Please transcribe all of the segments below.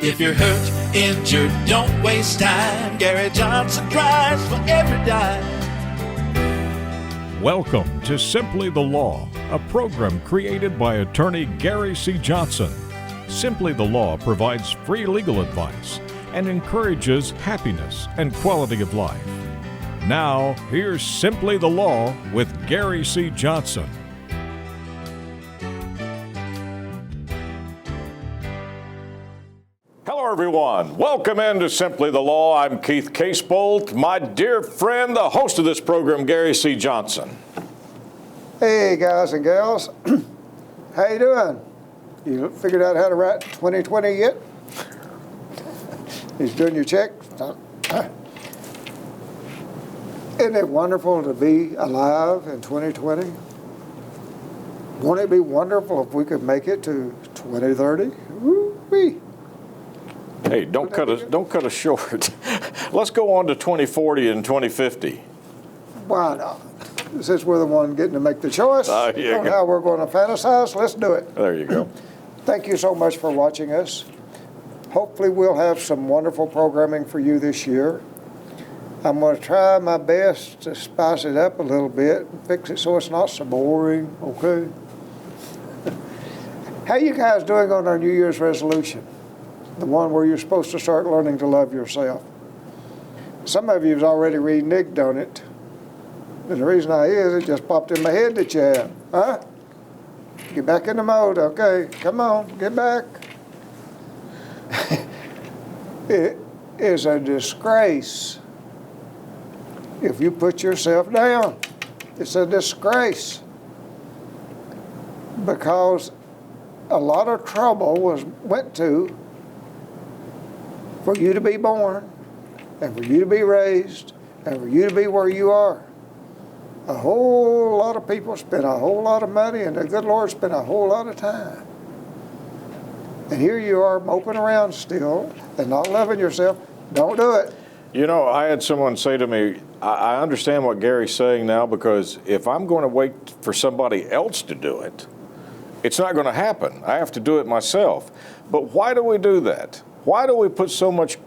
If you're hurt, injured, don't waste time. Gary Johnson cries for every dime. Welcome to Simply the Law, a program created by attorney Gary C. Johnson. Simply the Law provides free legal advice and encourages happiness and quality of life. Now, here's Simply the Law with Gary C. Johnson. Hello, everyone. Welcome into Simply the Law. I'm Keith Casebolt. My dear friend, the host of this program, Gary C. Johnson. Hey, guys and gals. How you doing? You figured out how to write 2020 yet? He's doing your check? Isn't it wonderful to be alive in 2020? Won't it be wonderful if we could make it to 2030? Woo-wee. Hey, don't cut us short. Let's go on to 2040 and 2050. Why not? Since we're the one getting to make the choice on how we're going to fantasize, let's do it. There you go. Thank you so much for watching us. Hopefully we'll have some wonderful programming for you this year. I'm going to try my best to spice it up a little bit and fix it so it's not so boring, okay? How you guys doing on our New Year's resolution? The one where you're supposed to start learning to love yourself. Some of you have already reneged on it. And the reason it just popped in my head that you have. Huh? Get back in the mode, okay? Come on, get back. It is a disgrace if you put yourself down. It's a disgrace. Because a lot of trouble went to for you to be born, and for you to be raised, and for you to be where you are. A whole lot of people spent a whole lot of money, and the good Lord spent a whole lot of time. And here you are moping around still and not loving yourself. Don't do it. You know, I had someone say to me, I understand what Gary's saying now, because if I'm going to wait for somebody else to do it, it's not going to happen. I have to do it myself. But why do we do that? Why do we put so much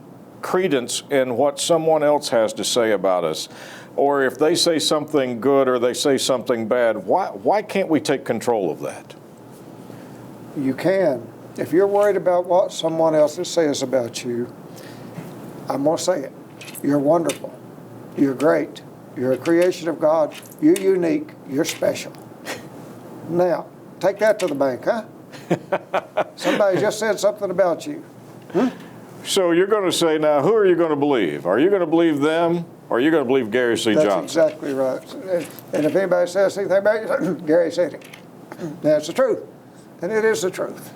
credence in what someone else has to say about us? Or if they say something good or they say something bad, why can't we take control of that? You can. If you're worried about what someone else says about you, I'm going to say it. You're wonderful. You're great. You're a creation of God. You're unique. You're special. Now, take that to the bank, huh? Somebody just said something about you. So you're going to say now, who are you going to believe? Are you going to believe them, or are you going to believe Gary C. Johnson? That's exactly right. And if anybody says anything about you, Gary said it. That's the truth. And it is the truth.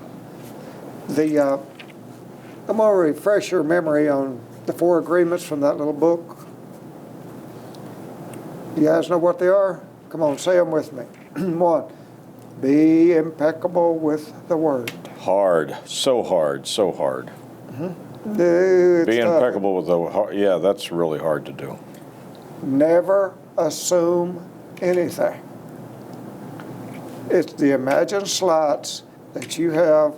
I'm going to refresh your memory on the 4 agreements from that little book. You guys know what they are? Come on, say them with me. 1, be impeccable with the word. Hard, so hard, so hard. Be impeccable with the, yeah, that's really hard to do. Never assume anything. It's the imagined slights that you have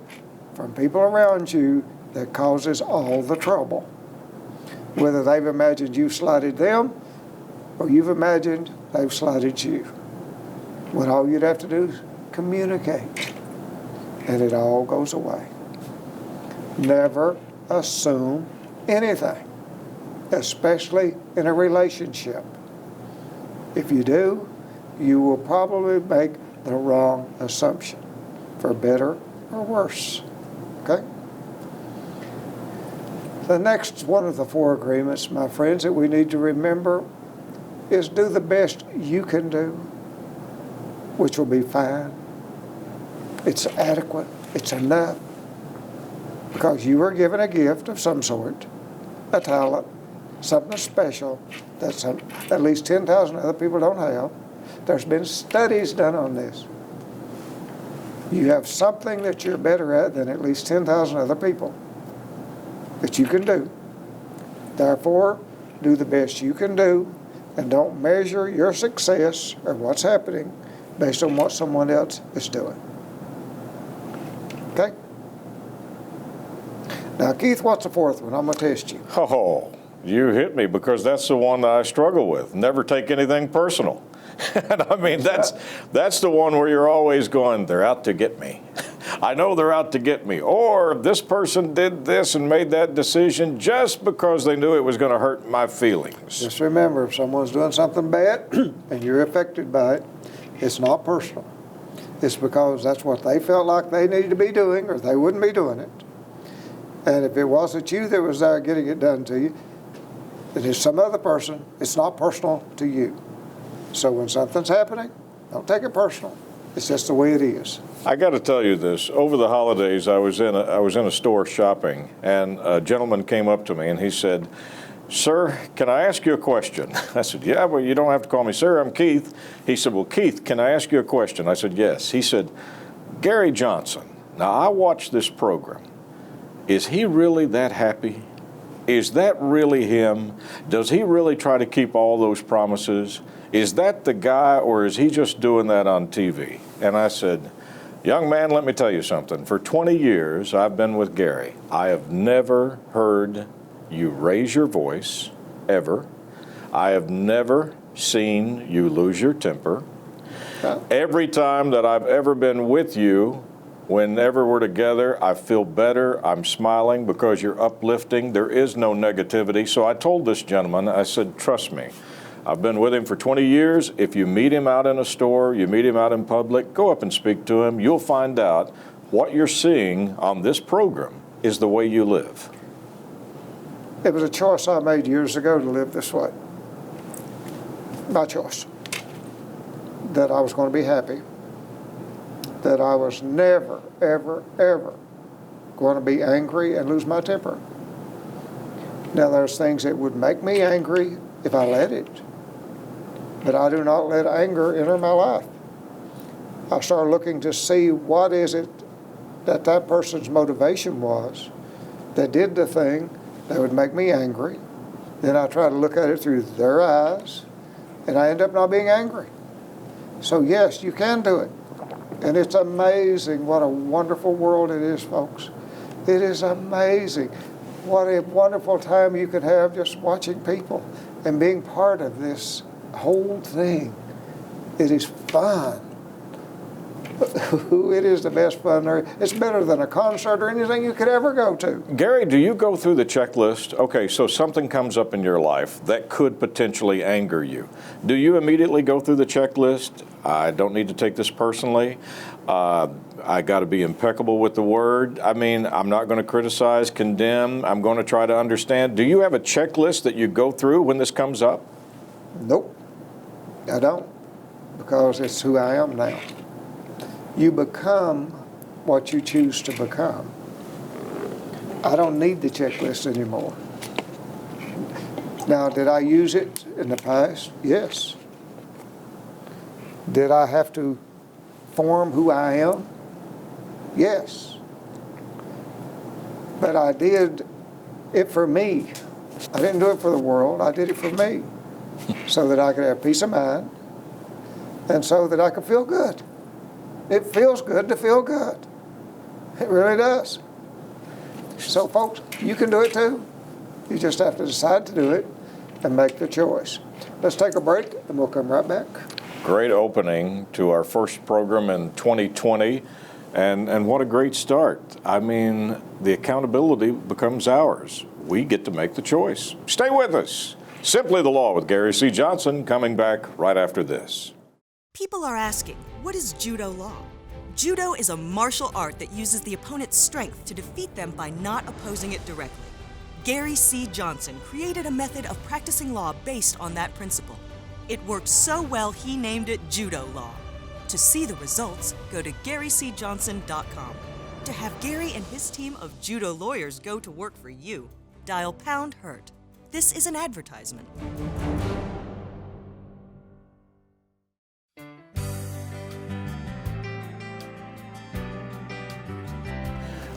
from people around you that causes all the trouble. Whether they've imagined you slighted them or you've imagined they've slighted you. When all you'd have to do is communicate, and it all goes away. Never assume anything, especially in a relationship. If you do, you will probably make the wrong assumption, for better or worse. Okay? The next one of the 4 agreements, my friends, that we need to remember is do the best you can do, which will be fine. It's adequate. It's enough. Because you were given a gift of some sort, a talent, something special that at least 10,000 other people don't have. There's been studies done on this. You have something that you're better at than at least 10,000 other people that you can do. Therefore, do the best you can do, and don't measure your success or what's happening based on what someone else is doing. Okay? Now, Keith, what's the fourth one? I'm going to test you. Oh, you hit me because that's the one that I struggle with. Never take anything personal. And I mean, that's the one where you're always going, they're out to get me. I know they're out to get me. Or this person did this and made that decision just because they knew it was going to hurt my feelings. Just remember, if someone's doing something bad and you're affected by it, it's not personal. It's because that's what they felt like they needed to be doing, or they wouldn't be doing it. And if it wasn't you that was there getting it done to you, it is some other person. It's not personal to you. So when something's happening, don't take it personal. It's just the way it is. I got to tell you this. Over the holidays, I was in a store shopping, and a gentleman came up to me and he said, "Sir, can I ask you a question?" I said, "Yeah, well, you don't have to call me sir. I'm Keith." He said, "Well, Keith, can I ask you a question?" I said, "Yes." He said, "Gary Johnson. Now I watched this program. Is he really that happy? Is that really him? Does he really try to keep all those promises? Is that the guy, or is he just doing that on TV?" And I said, "Young man, let me tell you something. For 20 years I've been with Gary. I have never heard you raise your voice, ever. I have never seen you lose your temper. Every time that I've ever been with you, whenever we're together, I feel better. I'm smiling because you're uplifting. There is no negativity." So I told this gentleman, I said, "Trust me. I've been with him for 20 years. If you meet him out in a store, you meet him out in public, go up and speak to him. You'll find out what you're seeing on this program is the way you live." It was a choice I made years ago to live this way. My choice. That I was going to be happy. That I was never, ever, ever going to be angry and lose my temper. Now, there's things that would make me angry if I let it. But I do not let anger enter my life. I start looking to see what is it that that person's motivation was that did the thing that would make me angry. Then I try to look at it through their eyes, and I end up not being angry. So yes, you can do it. And it's amazing what a wonderful world it is, folks. It is amazing. What a wonderful time you can have just watching people and being part of this whole thing. It is fun. It is the best fun there. It's better than a concert or anything you could ever go to. Gary, do you go through the checklist? Okay, so something comes up in your life that could potentially anger you. Do you immediately go through the checklist? I don't need to take this personally. I got to be impeccable with the word. I mean, I'm not going to criticize, condemn. I'm going to try to understand. Do you have a checklist that you go through when this comes up? Nope, I don't, because it's who I am now. You become what you choose to become. I don't need the checklist anymore. Now, did I use it in the past? Yes. Did I have to form who I am? Yes. But I did it for me. I didn't do it for the world. I did it for me so that I could have peace of mind and so that I could feel good. It feels good to feel good. It really does. So, folks, you can do it too. You just have to decide to do it and make the choice. Let's take a break, and we'll come right back. Great opening to our first program in 2020, and what a great start. I mean, the accountability becomes ours. We get to make the choice. Stay with us. Simply the Law with Gary C. Johnson, coming back right after this. People are asking, what is Judo law? Judo is a martial art that uses the opponent's strength to defeat them by not opposing it directly. Gary C. Johnson created a method of practicing law based on that principle. It worked so well he named it Judo law. To see the results, go to GaryCJohnson.com. To have Gary and his team of judo lawyers go to work for you, dial #HURT. This is an advertisement.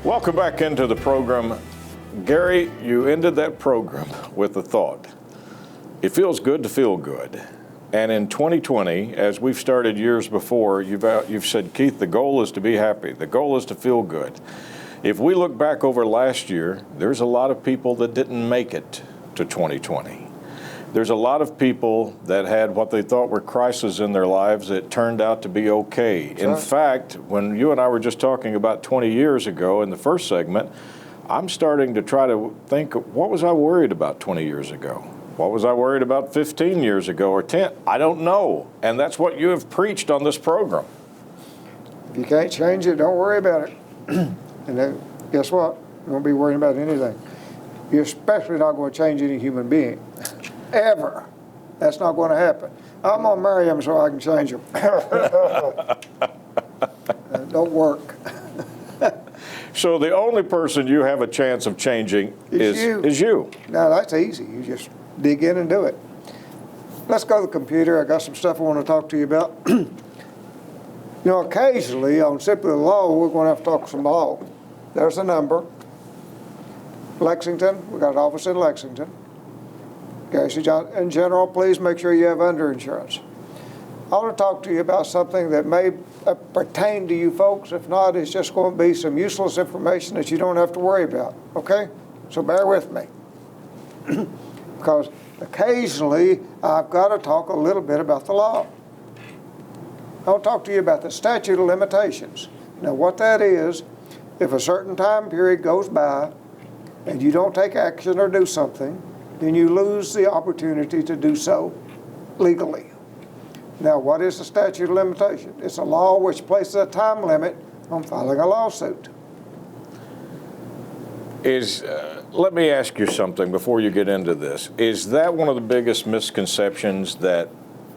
Welcome back into the program. Gary, you ended that program with a thought. It feels good to feel good. And in 2020, as we've started years before, you've said, Keith, the goal is to be happy. The goal is to feel good. If we look back over last year, there's a lot of people that didn't make it to 2020. There's a lot of people that had what they thought were crises in their lives that turned out to be okay. In fact, when you and I were just talking about 20 years ago in the first segment, I'm starting to try to think, what was I worried about 20 years ago? What was I worried about 15 years ago or 10? I don't know. And that's what you have preached on this program. If you can't change it, don't worry about it. And then, guess what? You won't be worrying about anything. You're especially not going to change any human being. Ever. That's not going to happen. I'm going to marry him so I can change him. Don't work. So the only person you have a chance of changing is you. Now, that's easy. You just dig in and do it. Let's go to the computer. I got some stuff I want to talk to you about. You know, occasionally on Simply the Law, we're going to have to talk some law. There's a number. Lexington. We got an office in Lexington. Okay, so in general, please make sure you have underinsurance. I want to talk to you about something that may pertain to you folks. If not, it's just going to be some useless information that you don't have to worry about, okay? So bear with me. Because occasionally, I've got to talk a little bit about the law. I'll talk to you about the statute of limitations. Now, what that is, if a certain time period goes by and you don't take action or do something, then you lose the opportunity to do so legally. Now, what is the statute of limitation? It's a law which places a time limit on filing a lawsuit. Let me ask you something before you get into this. Is that one of the biggest misconceptions that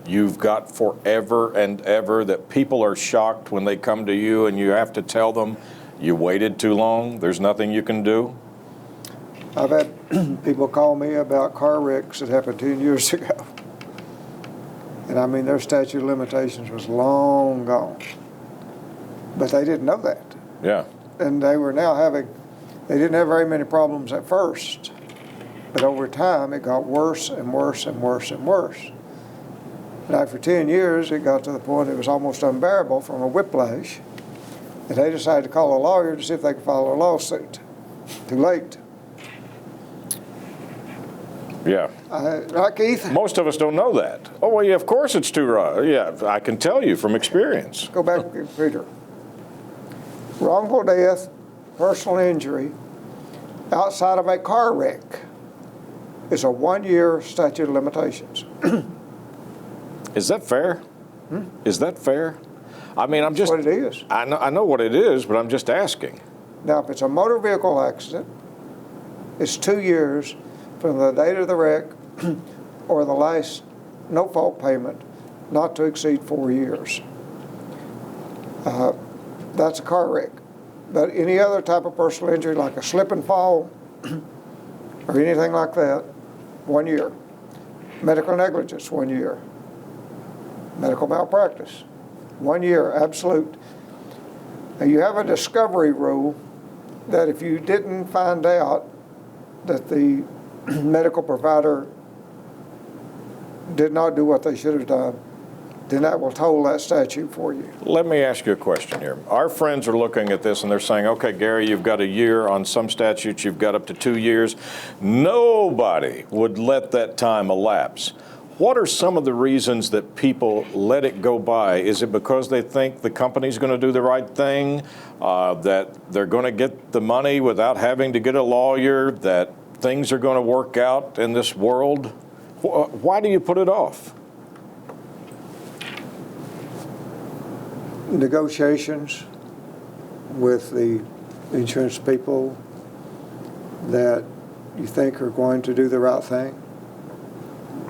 you've got forever and ever, that people are shocked when they come to you and you have to tell them you waited too long, there's nothing you can do? I've had people call me about car wrecks that happened 10 years ago. And I mean, their statute of limitations was long gone. But they didn't know that. Yeah. And they were now they didn't have very many problems at first. But over time, it got worse and worse and worse and worse. And after 10 years, it got to the point it was almost unbearable from a whiplash. And they decided to call a lawyer to see if they could file a lawsuit. Too late. Yeah. Right, Keith? Most of us don't know that. Oh, well, yeah, of course it's too raw. Yeah, I can tell you from experience. Go back to Peter. Wrongful death, personal injury, outside of a car wreck is a 1-year statute of limitations. Is that fair? Is that fair? I mean, I'm just... That's what it is. I know what it is, but I'm just asking. Now, if it's a motor vehicle accident, it's 2 years from the date of the wreck or the last no-fault payment, not to exceed 4 years. That's a car wreck. But any other type of personal injury, like a slip and fall or anything like that, 1 year. Medical negligence, 1 year. Medical malpractice, 1 year, absolute. Now, you have a discovery rule that if you didn't find out that the medical provider did not do what they should have done, then that will toll that statute for you. Let me ask you a question here. Our friends are looking at this and they're saying, okay, Gary, you've got a year. On some statutes, you've got up to 2 years. Nobody would let that time elapse. What are some of the reasons that people let it go by? Is it because they think the company's going to do the right thing, that they're going to get the money without having to get a lawyer, that things are going to work out in this world? Why do you put it off? Negotiations with the insurance people that you think are going to do the right thing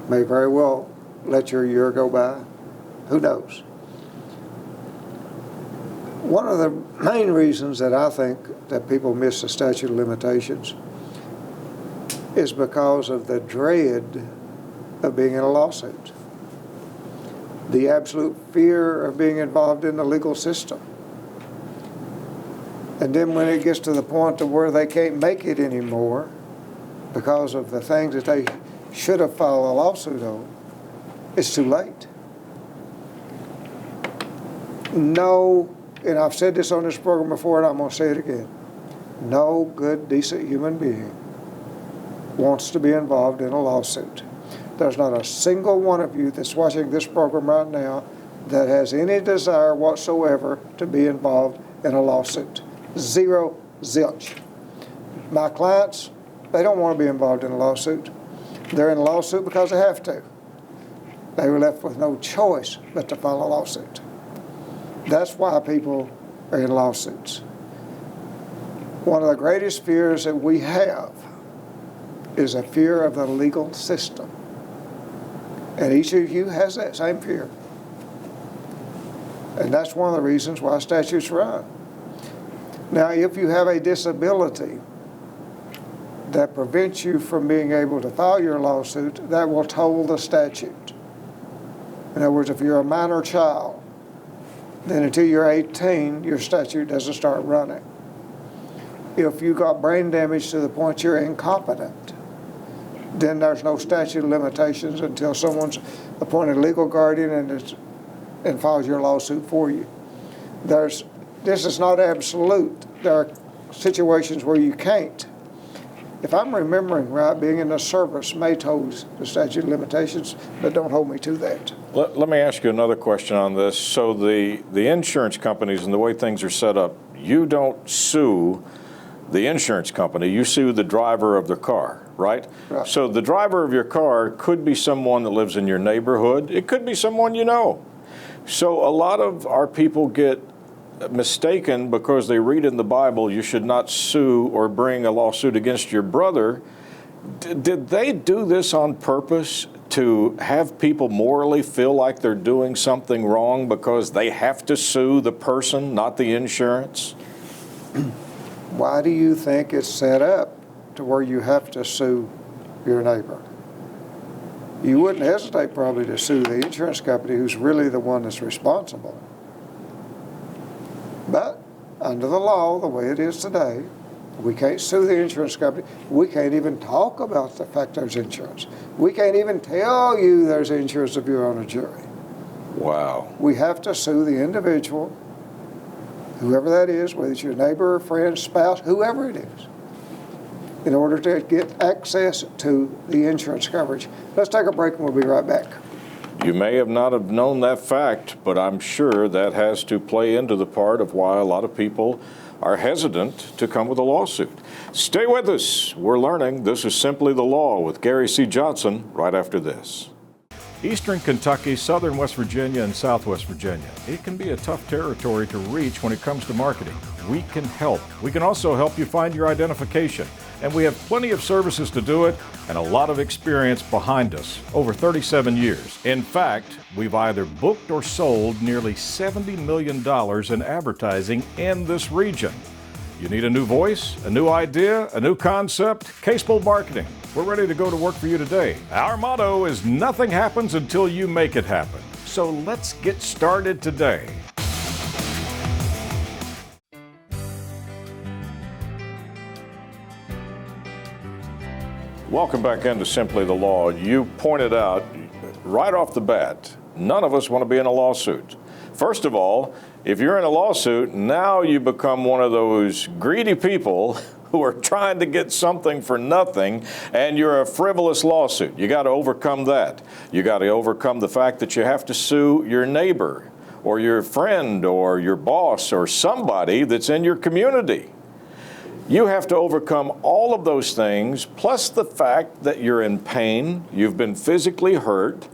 may very well let your year go by. Who knows? One of the main reasons that I think that people miss the statute of limitations is because of the dread of being in a lawsuit. The absolute fear of being involved in the legal system. And then when it gets to the point to where they can't make it anymore because of the things that they should have filed a lawsuit on, it's too late. No, and I've said this on this program before and I'm going to say it again, No good, decent human being wants to be involved in a lawsuit. There's not a single one of you that's watching this program right now that has any desire whatsoever to be involved in a lawsuit. Zero, zilch. My clients, they don't want to be involved in a lawsuit. They're in a lawsuit because they have to. They were left with no choice but to file a lawsuit. That's why people are in lawsuits. One of the greatest fears that we have is a fear of the legal system. And each of you has that same fear. And that's one of the reasons why statutes run. Now, if you have a disability that prevents you from being able to file your lawsuit, that will toll the statute. In other words, if you're a minor child, then until you're 18, your statute doesn't start running. If you got brain damage to the point you're incompetent, then there's no statute of limitations until someone's appointed legal guardian and files your lawsuit for you. This is not absolute. There are situations where you can't. If I'm remembering right, being in the service may toll the statute of limitations, but don't hold me to that. Let me ask you another question on this. So the insurance companies and the way things are set up, you don't sue the insurance company, you sue the driver of the car, right? Right. So the driver of your car could be someone that lives in your neighborhood. It could be someone you know. So a lot of our people get mistaken because they read in the Bible you should not sue or bring a lawsuit against your brother. Did they do this on purpose to have people morally feel like they're doing something wrong because they have to sue the person, not the insurance? Why do you think it's set up to where you have to sue your neighbor? You wouldn't hesitate probably to sue the insurance company who's really the one that's responsible. But under the law, the way it is today, we can't sue the insurance company. We can't even talk about the fact there's insurance. We can't even tell you there's insurance if you're on a jury. Wow. We have to sue the individual, whoever that is, whether it's your neighbor, friend, spouse, whoever it is, in order to get access to the insurance coverage. Let's take a break and we'll be right back. You may not have known that fact, but I'm sure that has to play into the part of why a lot of people are hesitant to come with a lawsuit. Stay with us. We're learning. This is Simply the Law with Gary C. Johnson right after this. Eastern Kentucky, southern West Virginia, and southwest Virginia. It can be a tough territory to reach when it comes to marketing. We can help. We can also help you find your identification. And we have plenty of services to do it and a lot of experience behind us, over 37 years. In fact, we've either booked or sold nearly $70 million in advertising in this region. You need a new voice, a new idea, a new concept? Casebolt Marketing. We're ready to go to work for you today. Our motto is nothing happens until you make it happen. So let's get started today. Welcome back into Simply the Law. You pointed out right off the bat, none of us want to be in a lawsuit. First of all, if you're in a lawsuit, now you become one of those greedy people who are trying to get something for nothing, and you're a frivolous lawsuit. You got to overcome that. You got to overcome the fact that you have to sue your neighbor or your friend or your boss or somebody that's in your community. You have to overcome all of those things, plus the fact that you're in pain, you've been physically hurt,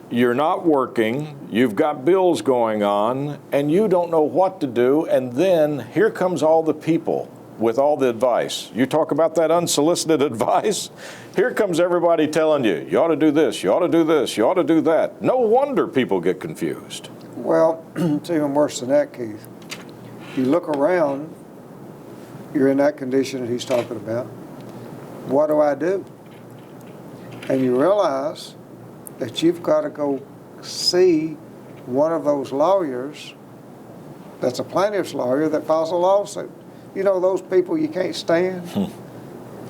you're not working, you've got bills going on, and you don't know what to do, and then here comes all the people with all the advice. You talk about that unsolicited advice? Here comes everybody telling you, you ought to do this, you ought to do this, you ought to do that. No wonder people get confused. Well, it's even worse than that, Keith. You look around, you're in that condition that he's talking about. What do I do? And you realize that you've got to go see one of those lawyers that's a plaintiff's lawyer that files a lawsuit. You know those people you can't stand?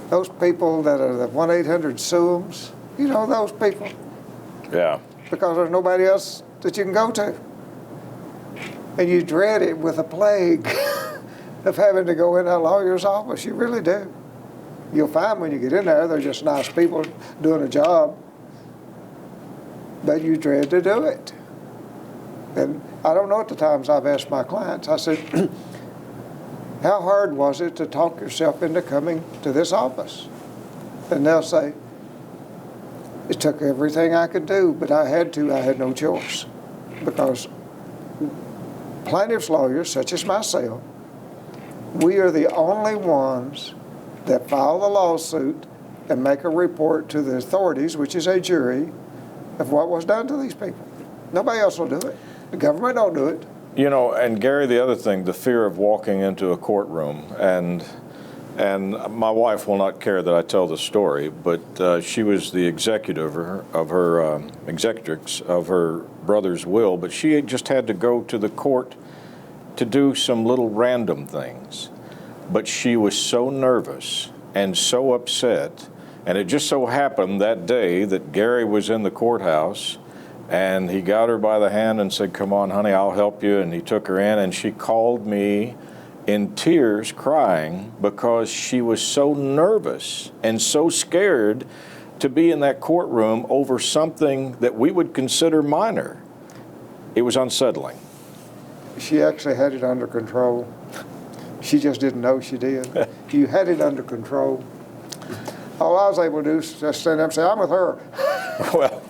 Those people that are the 1-800-SUEMS? You know those people? Yeah. Because there's nobody else that you can go to. And you dread it with a plague. of having to go in a lawyer's office. You really do. You'll find when you get in there, they're just nice people doing a job, but you dread to do it. And I don't know at the times I've asked my clients, I said, how hard was it to talk yourself into coming to this office? And they'll say, it took everything I could do, but I had no choice. Because plaintiff's lawyers, such as myself, we are the only ones that file the lawsuit and make a report to the authorities, which is a jury, of what was done to these people. Nobody else will do it. The government don't do it. You know, and Gary, the other thing, the fear of walking into a courtroom, and my wife will not care that I tell the story, but she was the executrix of her brother's will, but she just had to go to the court to do some little random things. But she was so nervous and so upset, and it just so happened that day that Gary was in the courthouse, and he got her by the hand and said, come on, honey, I'll help you, and he took her in, and she called me in tears, crying, because she was so nervous and so scared to be in that courtroom over something that we would consider minor. It was unsettling. She actually had it under control. She just didn't know she did. You had it under control. All I was able to do is just stand up and say, I'm with her. Well,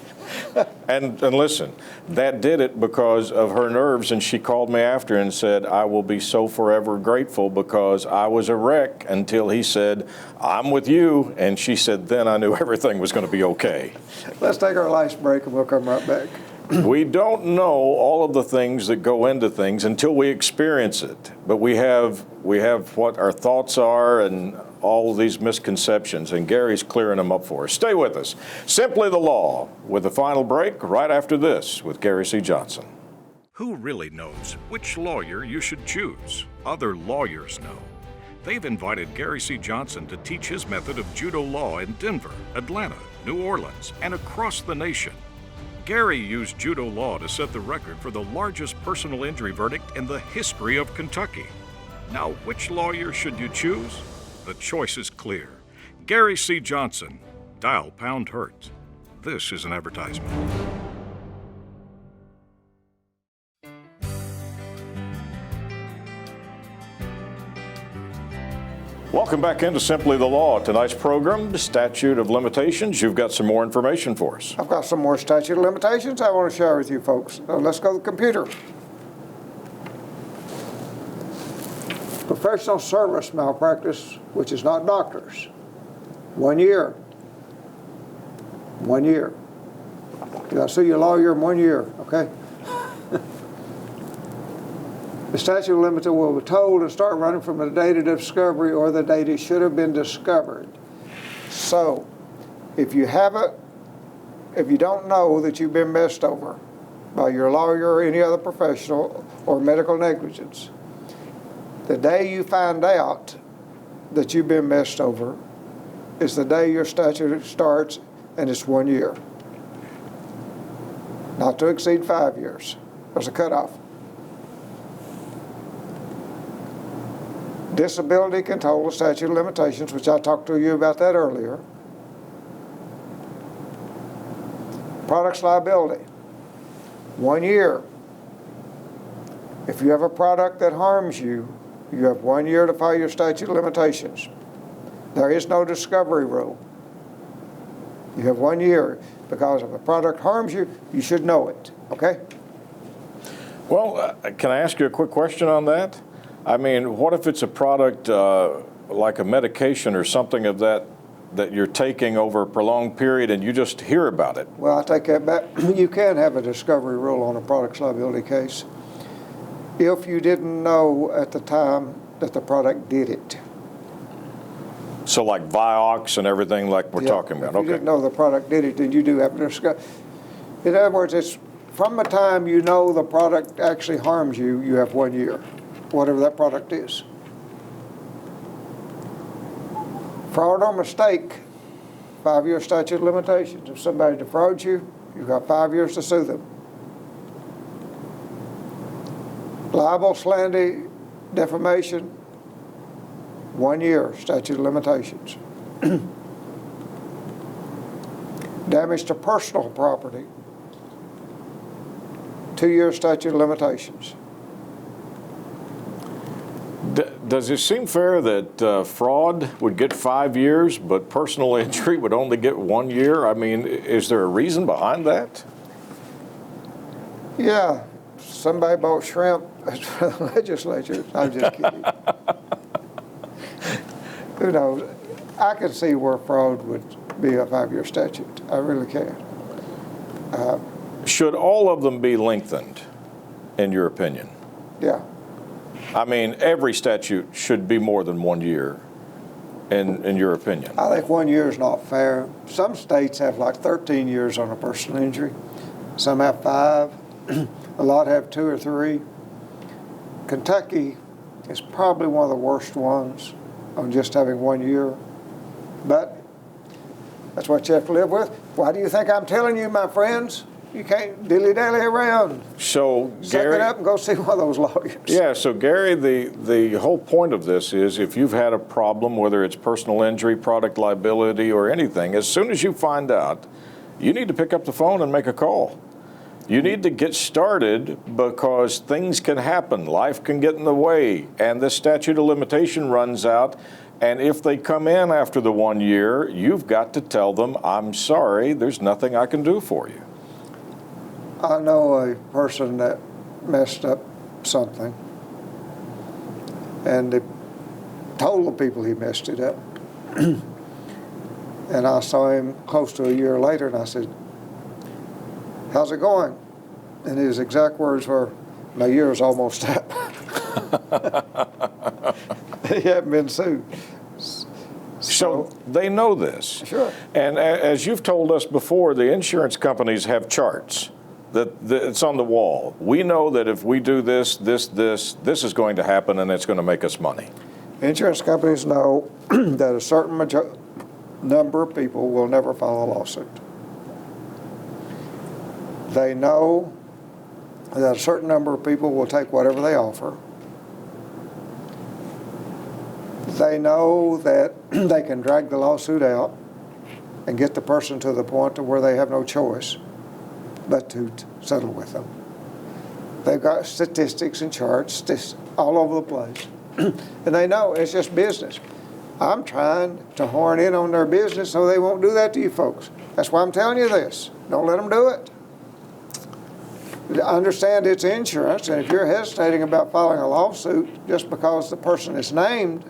and listen, that did it because of her nerves, and she called me after and said, I will be so forever grateful because I was a wreck until he said, I'm with you, and she said, then I knew everything was going to be okay. Let's take our last break and we'll come right back. We don't know all of the things that go into things until we experience it, but we have what our thoughts are and all of these misconceptions, and Gary's clearing them up for us. Stay with us. Simply the Law, with the final break right after this with Gary C. Johnson. Who really knows which lawyer you should choose? Other lawyers know. They've invited Gary C. Johnson to teach his method of judo law in Denver, Atlanta, New Orleans, and across the nation. Gary used judo law to set the record for the largest personal injury verdict in the history of Kentucky. Now, which lawyer should you choose? The choice is clear. Gary C. Johnson, dial pound hurt. This is an advertisement. Welcome back into Simply the Law. Tonight's program, the Statute of Limitations. You've got some more information for us. I've got some more statute of limitations I want to share with you folks. Let's go to the computer. Professional service malpractice, which is not doctors. 1 year. 1 year. You got to sue your lawyer in 1 year, okay? The statute of limitations will be told to start running from the date of discovery or the date it should have been discovered. So, if you don't know that you've been messed over by your lawyer or any other professional or medical negligence, the day you find out that you've been messed over is the day your statute starts, and it's 1 year. Not to exceed 5 years. There's a cutoff. Disability can total the statute of limitations, which I talked to you about that earlier. Products liability, 1 year. If you have a product that harms you, you have 1 year to file your statute of limitations. There is no discovery rule. You have 1 year, because if a product harms you, you should know it, okay? Well, can I ask you a quick question on that? I mean, what if it's a product like a medication or something of that you're taking over a prolonged period and you just hear about it? Well, I take that back. You can have a discovery rule on a products liability case if you didn't know at the time that the product did it. So like Vioxx and everything like we're talking about. If you didn't know the product did it, then you do have to discuss. In other words, it's from the time you know the product actually harms you, you have 1 year, whatever that product is. Fraud or mistake, 5 year statute of limitations. If somebody defrauds you, you've got 5 years to sue them. Libel, slander, defamation, 1 year statute of limitations. Damage to personal property, 2 year statute of limitations. Does it seem fair that fraud would get 5 years, but personal injury would only get 1 year? I mean, is there a reason behind that? Yeah, somebody bought shrimp for the legislature. I'm just kidding. Who knows? I can see where fraud would be a 5-year statute. I really can. Should all of them be lengthened, in your opinion? Yeah. I mean, every statute should be more than 1 year, in your opinion. I think 1 year is not fair. Some states have like 13 years on a personal injury. Some have 5. A lot have 2 or 3. Kentucky is probably one of the worst ones on just having 1 year. But that's what you have to live with. Why do you think I'm telling you, my friends? You can't dilly-dally around. So, Suck Gary, it up and go see one of those lawyers. yeah, so Gary, the whole point of this is if you've had a problem, whether it's personal injury, product liability, or anything, as soon as you find out, you need to pick up the phone and make a call. You need to get started because things can happen. Life can get in the way, and the statute of limitation runs out. And if they come in after the 1 year, you've got to tell them, I'm sorry, there's nothing I can do for you. I know a person that messed up something, and they told the people he messed it up. And I saw him close to a year later, and I said, how's it going? And his exact words were, my year's almost up. He hadn't been sued. So they know this. Sure. And as you've told us before, the insurance companies have charts that it's on the wall. We know that if we do this is going to happen and it's going to make us money. Insurance companies know that a certain number of people will never file a lawsuit. They know that a certain number of people will take whatever they offer. They know that they can drag the lawsuit out and get the person to the point to where they have no choice but to settle with them. They've got statistics and charts all over the place. And they know it's just business. I'm trying to horn in on their business so they won't do that to you folks. That's why I'm telling you this. Don't let them do it. Understand it's insurance, and if you're hesitating about filing a lawsuit just because the person is named,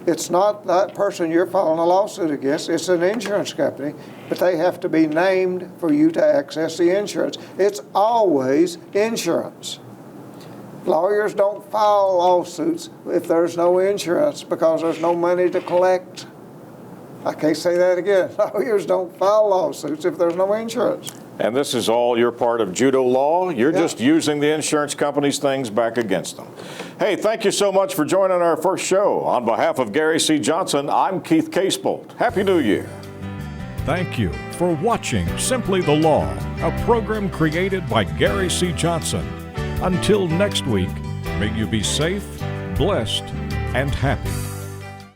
it's not that person you're filing a lawsuit against, it's an insurance company, but they have to be named for you to access the insurance. It's always insurance. Lawyers don't file lawsuits if there's no insurance because there's no money to collect. I can't say that again. Lawyers don't file lawsuits if there's no insurance. And this is all your part of judo law. You're Yeah. just using the insurance company's things back against them. Hey, thank you so much for joining our first show. On behalf of Gary C. Johnson, I'm Keith Casebolt. Happy New Year. Thank you for watching Simply the Law, a program created by Gary C. Johnson. Until next week, may you be safe, blessed, and happy.